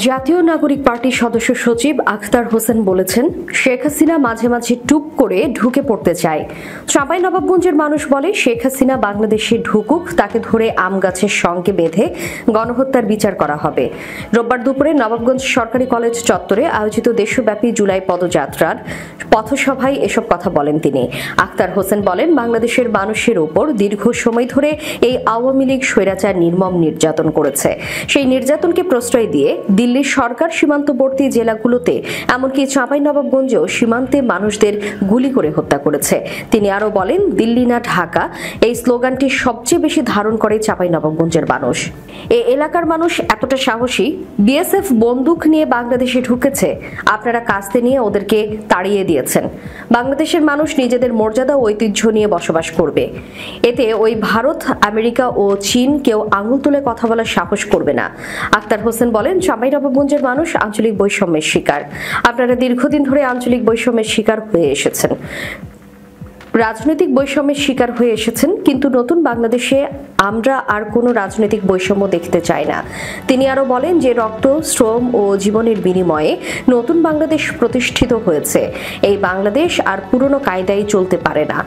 জাতীয় নাগরিক পার্টির সদস্য সচিব আখতার হোসেন বলেছেন, শেখ হাসিনা মাঝে মাঝে টুপ করে ঢুকে পড়তে চায়। চাঁপাইনবাবগঞ্জের মানুষ বলে, শেখ হাসিনা বাংলাদেশে ঢুকুক, তাকে ধরে আম গাছের সঙ্গে বেঁধে গণহত্যার বিচার করা হবে। রোববার দুপুরে নবাবগঞ্জ সরকারি কলেজ চত্বরে আয়োজিত দেশব্যাপী জুলাই পদযাত্রার পথসভায় এসব কথা বলেন তিনি। আখতার হোসেন বলেন, বাংলাদেশের মানুষের উপর দীর্ঘ সময় ধরে এই আওয়ামী লীগ স্বৈরাচার নির্মম নির্যাতন করেছে। সেই নির্যাতনকে প্রশ্রয় দিয়ে দিল্লির সরকার সীমান্তবর্তী জেলাগুলোতে এমনকি চাঁপাইনবাবগঞ্জেও সীমান্তে মানুষদের গুলি করে হত্যা করেছে। তিনি আরও বলেন, দিল্লি না ঢাকা, এই স্লোগানটি সবচেয়ে বেশি ধারণ করে চাঁপাইনবাবগঞ্জের মানুষ। এই এলাকার মানুষ এতটা সাহসী, বিএসএফ বন্দুক নিয়ে বাংলাদেশে ঢুকেছে, আপনারা কাস্তে নিয়ে ওদেরকে তাড়িয়ে দিয়েছেন। বাংলাদেশের মানুষ নিজেদের মর্যাদা ও ঐতিহ্য নিয়ে বসবাস করবে। এতে ওই ভারত, আমেরিকা ও চীন কেউ আঙুল তুলে কথা বলার সাহস করবে না। আখতার হোসেন বলেন, চাঁপাইনবাবগঞ্জের মানুষ আঞ্চলিক বৈষম্যের শিকার। আপনারা দীর্ঘদিন ধরে আঞ্চলিক বৈষম্যের শিকার হয়ে এসেছেন, রাজনৈতিক বৈষম্যের শিকার হয়ে এসেছেন, কিন্তু নতুন বাংলাদেশে আমরা আর কোনো রাজনৈতিক বৈষম্য দেখতে চাই না। তিনি আরও বলেন যে রক্ত, শ্রম ও জীবনের বিনিময়ে নতুন বাংলাদেশ প্রতিষ্ঠিত হয়েছে। এই বাংলাদেশ আর পুরনো কায়দায় চলতে পারে না।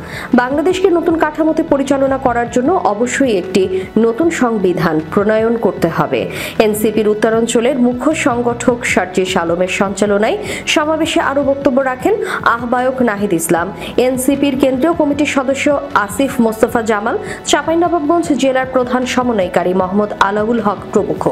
বাংলাদেশকে নতুন কাঠামোতে পরিচালনা করার জন্য অবশ্যই একটি নতুন সংবিধান প্রণয়ন করতে হবে। এনসিপির উত্তরাঞ্চলের মুখ্য সংগঠক সার্জিস আলমের সঞ্চালনায় সমাবেশে আরও বক্তব্য রাখেন আহ্বায়ক নাহিদ ইসলাম, এনসিপির কেন্দ্রীয় কমিটির সদস্য আসিফ মোস্তফা জামাল, চাঁপাইনবাবগঞ্জ জেলার প্রধান সমন্বয়কারী মোহাম্মদ আলাউল হক প্রমুখ।